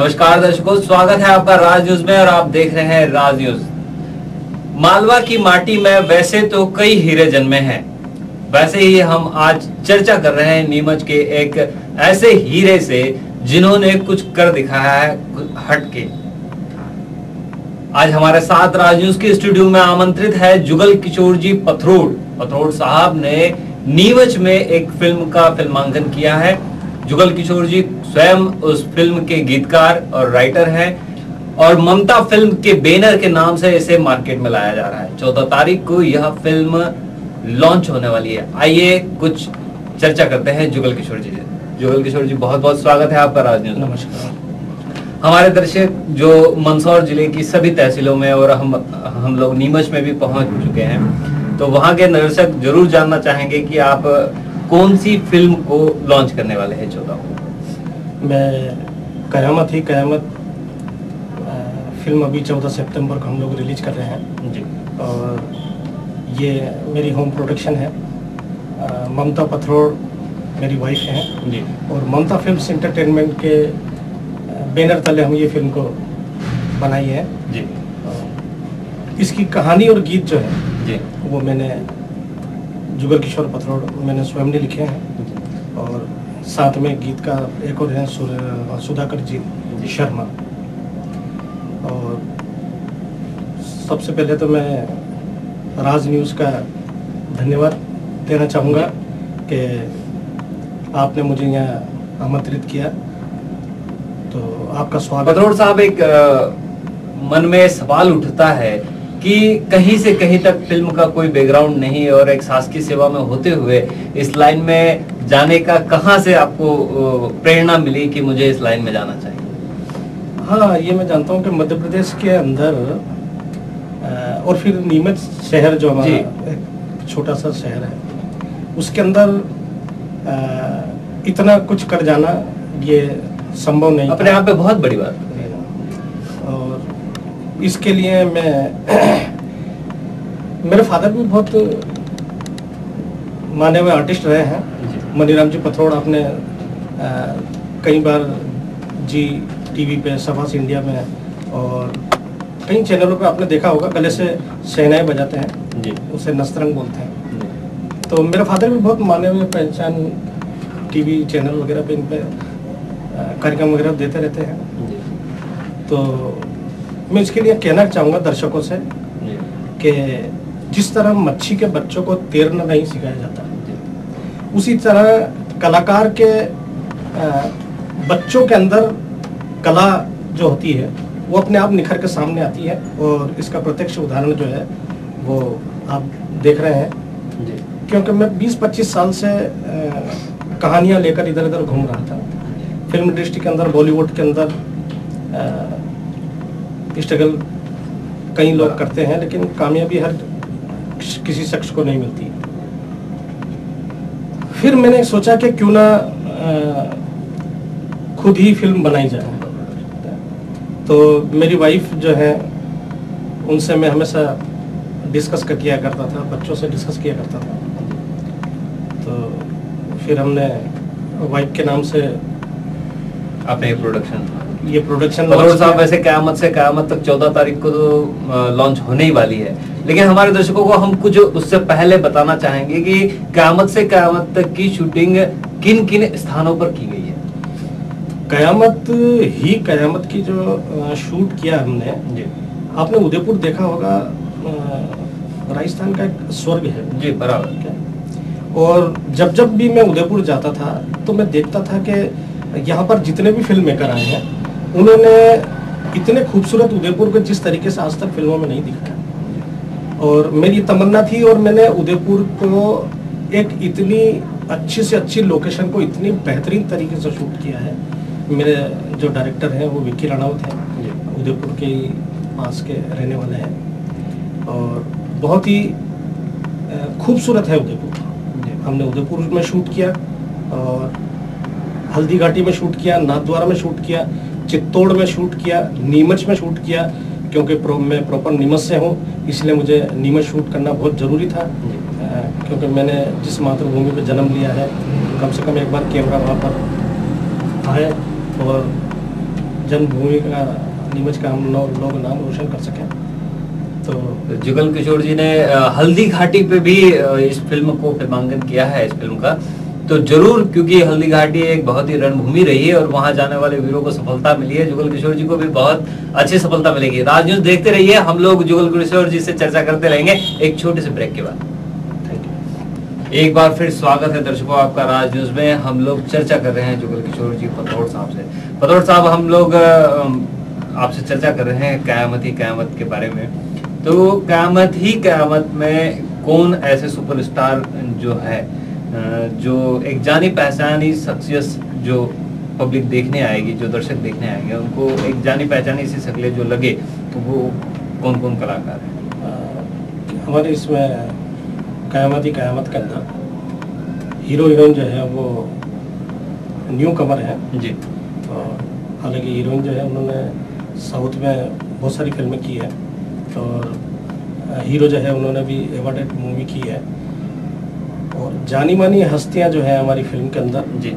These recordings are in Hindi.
नमस्कार दर्शकों, स्वागत है आपका राज न्यूज में और आप देख रहे हैं राज न्यूज। मालवा की माटी में वैसे तो कई हीरे जन्मे हैं, वैसे ही हम आज चर्चा कर रहे हैं नीमच के एक ऐसे हीरे से जिन्होंने कुछ कर दिखाया है हटके। आज हमारे साथ राज न्यूज के स्टूडियो में आमंत्रित है जुगल किशोर जी पथरोड़ साहब ने नीमच में एक फिल्म का फिल्मांकन किया है। जुगल किशोर जी स्वयं उस फिल्म के गीतकार और राइटर हैं और ममता फिल्म के बैनर के नाम से इसे मार्केट में लाया जा रहा है। 14 तारीख को यह फिल्म लॉन्च होने वाली है। आइए कुछ चर्चा करते हैं जुगल किशोर जी से। जुगल किशोर जी, बहुत बहुत स्वागत है आपका राज न्यूज। नमस्कार। हमारे दर्शक जो मंदसौर जिले की सभी तहसीलों में और हम लोग नीमच में भी पहुंच चुके हैं, तो वहां के दर्शक जरूर जानना चाहेंगे कि आप कौन सी फिल्म को लॉन्च करने वाले हैं 14 को। मैं कयामत फिल्म अभी 14 सितंबर को हम लोग रिलीज कर रहे हैं जी। और ये मेरी होम प्रोडक्शन है। ममता पथरोड़ मेरी वाइफ हैं जी। और ममता फिल्म्स एंटरटेनमेंट के बैनर तले हम ये फिल्म को बनाई है जी। इसकी कहानी और गीत जो है जी वो मैंने जुगल किशोर पथरोड़ मैंने स्वयं ने लिखे हैं और साथ में गीत का एक और है सुधाकर जी शर्मा। और सबसे पहले तो मैं राज न्यूज़ का धन्यवाद देना चाहूँगा कि आपने मुझे यहाँ आमंत्रित किया, तो आपका स्वागत। पथरोड़ साहब, एक मन में सवाल उठता है कि कहीं से कहीं तक फिल्म का कोई बैकग्राउंड नहीं और एक शासकीय सेवा में होते हुए इस लाइन में जाने का कहां से आपको प्रेरणा मिली कि मुझे इस लाइन में जाना चाहिए? हाँ, ये मैं जानता हूँ कि मध्य प्रदेश के अंदर और फिर नीमच शहर जो हमारा एक छोटा सा शहर है, उसके अंदर इतना कुछ कर जाना ये संभव नहीं। अपने आप में बहुत बड़ी बात है। और इसके लिए मेरे फादर भी बहुत माने हुए आर्टिस्ट रहे हैं। मनीराम जी पथरोड़, आपने कई बार जी टीवी पे, सभास इंडिया में और कई चैनलों पे आपने देखा होगा, गले से शहनाई बजाते हैं जी, उसे नस्तरंग बोलते हैं। तो मेरे फादर भी बहुत माने हुए पहचान टीवी चैनल वगैरह पे इन पे कार्यक्रम वगैरह देते रहते हैं। तो मैं इसके लिए कहना चाहूँगा दर्शकों से कि जिस तरह मच्छी के बच्चों को तैरना नहीं सिखाया जाता, उसी तरह कलाकार के बच्चों के अंदर कला जो होती है वो अपने आप निखर के सामने आती है। और इसका प्रत्यक्ष उदाहरण जो है वो आप देख रहे हैं, क्योंकि मैं 20-25 साल से कहानियाँ लेकर इधर उधर घूम रहा था। फिल्म इंडस्ट्री के अंदर, बॉलीवुड के अंदर स्ट्रगल कई लोग करते हैं, लेकिन कामयाबी हर किसी शख्स को नहीं मिलती। फिर मैंने सोचा कि क्यों ना खुद ही फिल्म बनाई जाए। तो मेरी वाइफ जो है उनसे मैं हमेशा डिस्कस किया करता था, बच्चों से डिस्कस किया करता था। तो फिर हमने वाइफ के नाम से अपने ये प्रोडक्शन पथरोड़ साहब, वैसे क़यामत से क़यामत तक 14 तारीख को तो लॉन्च होने ही वाली है, लेकिन हमारे दर्शकों को हम कुछ उससे पहले बताना चाहेंगे कि क़यामत से क़यामत तक की शूटिंग किन किन स्थानों पर की गई है। क़यामत की जो शूट किया हमने जी, आपने उदयपुर देखा होगा, राजस्थान का एक स्वर्ग है जी, बराबर क्या। और जब भी मैं उदयपुर जाता था तो मैं देखता था कि यहाँ पर जितने भी फिल्म मेकर आए हैं उन्होंने इतने खूबसूरत उदयपुर को जिस तरीके से आज तक फिल्मों में नहीं दिखाया। और मेरी तमन्ना थी और मैंने उदयपुर को एक इतनी अच्छी से अच्छी लोकेशन को इतनी बेहतरीन तरीके से शूट किया है। मेरे जो डायरेक्टर हैं वो विक्की राणावत हैं, उदयपुर के पास के रहने वाले हैं और बहुत ही खूबसूरत है उदयपुर। हमने उदयपुर में शूट किया और हल्दी घाटी में शूट किया, नाथद्वारा में शूट किया, चित्तौड़ में शूट किया, नीमच में शूट किया। क्योंकि मैं प्रॉपर नीमच से हूँ, इसलिए मुझे नीमच शूट करना बहुत ज़रूरी था, क्योंकि मैंने जिस मातृभूमि पे जन्म लिया है, कम से कम एक बार कैमरा वहाँ पर आए और जन्मभूमि का नीमच का हम लोग नाम रोशन कर सकें। तो जुगल किशोर जी ने हल्दी घाटी पे भी इस फिल्म को फिल्मांकन किया है इस फिल्म का। तो जरूर, क्योंकि हल्दी घाटी एक बहुत ही रणभूमि रही है और वहां जाने वाले वीरों को सफलता मिली है, जुगल किशोर जी को भी बहुत अच्छी सफलता मिलेगी। राज न्यूज देखते रहिए, हम लोग जुगल किशोर जी से चर्चा करते रहेंगे एक छोटे से ब्रेक के बाद। एक बार फिर स्वागत है दर्शकों आपका राज न्यूज में। हम लोग चर्चा कर रहे हैं जुगल किशोर जी पथरोड़ साहब से। पथरोड़ साहब, हम लोग आपसे चर्चा कर रहे हैं कयामत ही कयामत के बारे में। तो कयामत ही कयामत में कौन ऐसे सुपरस्टार जो है, जो एक जानी पहचानी शख्सियत जो पब्लिक देखने आएगी, जो दर्शक देखने आएंगे, उनको एक जानी पहचानी सी शक्लें जो लगे, तो वो कौन कौन कलाकार हैं? हमारे इसमें कयामत ही कयामत के अंदर हीरो हीरोइन जो है वो न्यू कमर है जी। और हालांकि हीरोइन जो है उन्होंने साउथ में बहुत सारी फिल्में की है और हीरो जो है उन्होंने भी अवार्डेड मूवी की है। और जानी मानी हस्तियां जो है हमारी फिल्म के अंदर जी,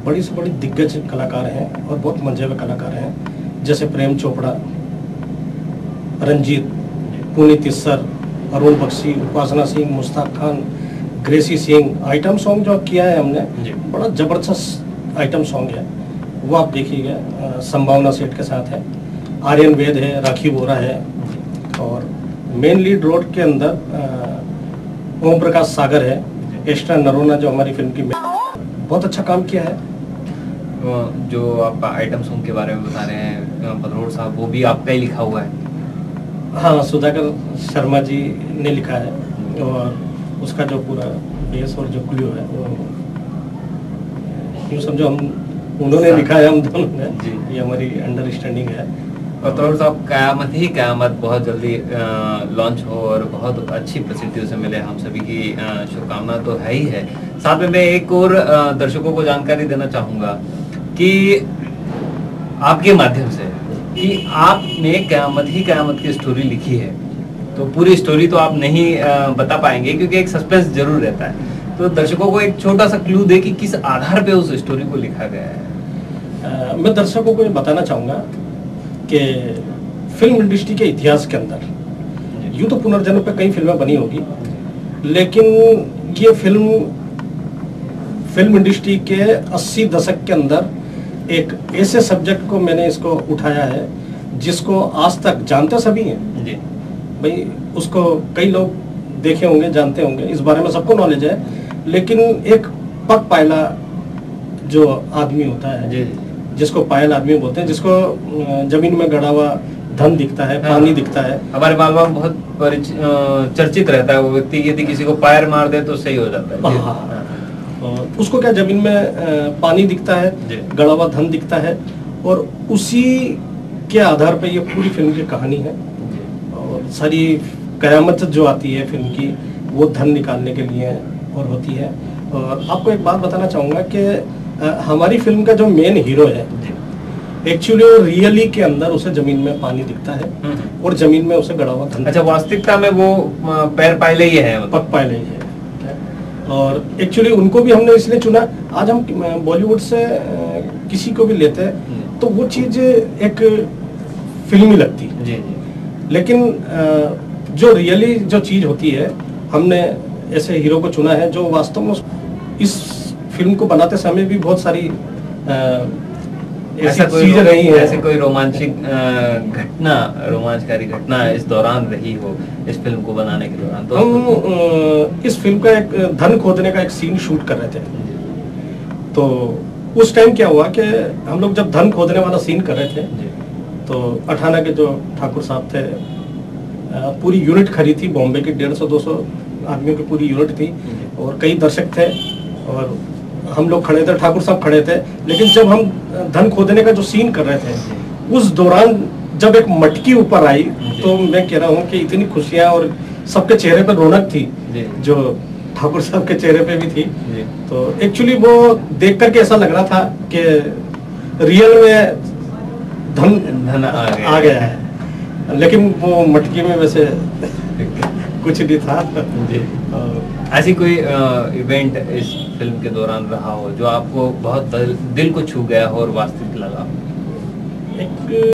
बड़ी से बड़ी दिग्गज कलाकार हैं और बहुत मंजे हुए कलाकार हैं, जैसे प्रेम चोपड़ा, रंजीत, पुनीत इस्सर, अरुण बख्शी, उपासना सिंह, मुश्ताक खान, ग्रेसी सिंह। आइटम सॉन्ग जो किया है हमने, बड़ा जबरदस्त आइटम सॉन्ग है, वो आप देखिएगा। संभावना सेठ के साथ है, आर्यन वेद है, राखी बोरा है और मेन लीड रोड के अंदर ओम प्रकाश सागर है, एस्ट्रा नरोना जो हमारी फिल्म की बहुत अच्छा काम किया है। जो आप आइटम सॉन्ग के बारे में बता रहे हैं पथरोड़ साहब, वो भी आपका ही लिखा हुआ है? हाँ, सुधाकर शर्मा जी ने लिखा है और उसका जो पूरा बेस और जो क्लू है वो यूँ समझो हम उन्होंने लिखा है, हम दोनों ने जी, ये हमारी अंडरस्टैंडिंग है। पथरोड़ साहब, कयामत ही कयामत बहुत जल्दी लॉन्च हो और बहुत अच्छी प्रसिद्धि उसे मिले, हम सभी की शुभकामना तो है ही है। साथ में मैं एक और दर्शकों को जानकारी देना चाहूँगा कि आपके माध्यम से कि आपने कयामत ही कयामत की स्टोरी लिखी है, तो पूरी स्टोरी तो आप नहीं बता पाएंगे क्योंकि एक सस्पेंस जरूर रहता है। तो दर्शकों को एक छोटा सा क्लू दे कि किस आधार पे उस स्टोरी को लिखा गया है। मैं दर्शकों को ये बताना चाहूँगा कि फिल्म इंडस्ट्री के इतिहास के अंदर यूँ तो पुनर्जन्म पे कई फिल्में बनी होगी, लेकिन ये फिल्म इंडस्ट्री के 80 दशक के अंदर एक ऐसे सब्जेक्ट को मैंने इसको उठाया है जिसको आज तक जानते सभी हैं जी। भाई, उसको कई लोग देखे होंगे, जानते होंगे, इस बारे में सबको नॉलेज है, लेकिन एक पग पायला जो आदमी होता है जी, जिसको पायल आदमी बोलते हैं, जिसको जमीन में गड़ा हुआ धन दिखता है, पानी दिखता है। हमारे मालवा में बहुत चर्चित रहता है वो व्यक्ति, यदि किसी को पैर मार दे तो सही हो जाता है। हाँ। उसको क्या जमीन में पानी दिखता है, गड़ा हुआ धन दिखता है और उसी के आधार पर ये पूरी फिल्म की कहानी है। और सारी कयामत जो आती है फिल्म की वो धन निकालने के लिए और होती है। और आपको एक बात बताना चाहूँगा कि हमारी फिल्म का जो मेन हीरो है एक्चुअली रियली के अंदर उसे जमीन में पानी दिखता है और जमीन में उसे गड़ा हुआ धन। अच्छा, वास्तविकता में वो पैर पायले ही है, पग पायले ही है। और एक्चुअली उनको भी हमने इसलिए चुना, आज हम बॉलीवुड से किसी को भी लेते हैं तो वो चीज एक फिल्मी लगती है जी। लेकिन जो रियली जो चीज होती है, हमने ऐसे हीरो को चुना है जो वास्तव में इस फिल्म को बनाते समय भी बहुत सारी ऐसी चीजें रही है। ऐसे कोई रोमांचकारी घटना इस दौरान रही हो इस फिल्म को बनाने के दौरान? तो हम इस फिल्म का एक धन खोदने का एक सीन शूट कर रहे थे, तो उस टाइम क्या हुआ कि हम लोग जब धन खोदने वाला सीन कर रहे थे तो अठाना के जो ठाकुर साहब थे, पूरी यूनिट खड़ी थी, बॉम्बे की 150-200 आदमियों की पूरी यूनिट थी और कई दर्शक थे और हम लोग खड़े थे, ठाकुर साहब खड़े थे। लेकिन जब हम धन खोदने का जो सीन कर रहे थे उस दौरान जब एक मटकी ऊपर आई तो मैं कह रहा हूँ कि इतनी खुशियाँ और सबके चेहरे पर रौनक थी जो ठाकुर साहब के चेहरे पे भी थी। तो एक्चुअली वो देख करके ऐसा लग रहा था कि रियल में धन आ गया है, लेकिन वो मटकी में वैसे कुछ नहीं था। ऐसी कोई इवेंट इस फिल्म के दौरान रहा हो जो आपको बहुत दिल को छू गया हो और वास्तविक लगा? एक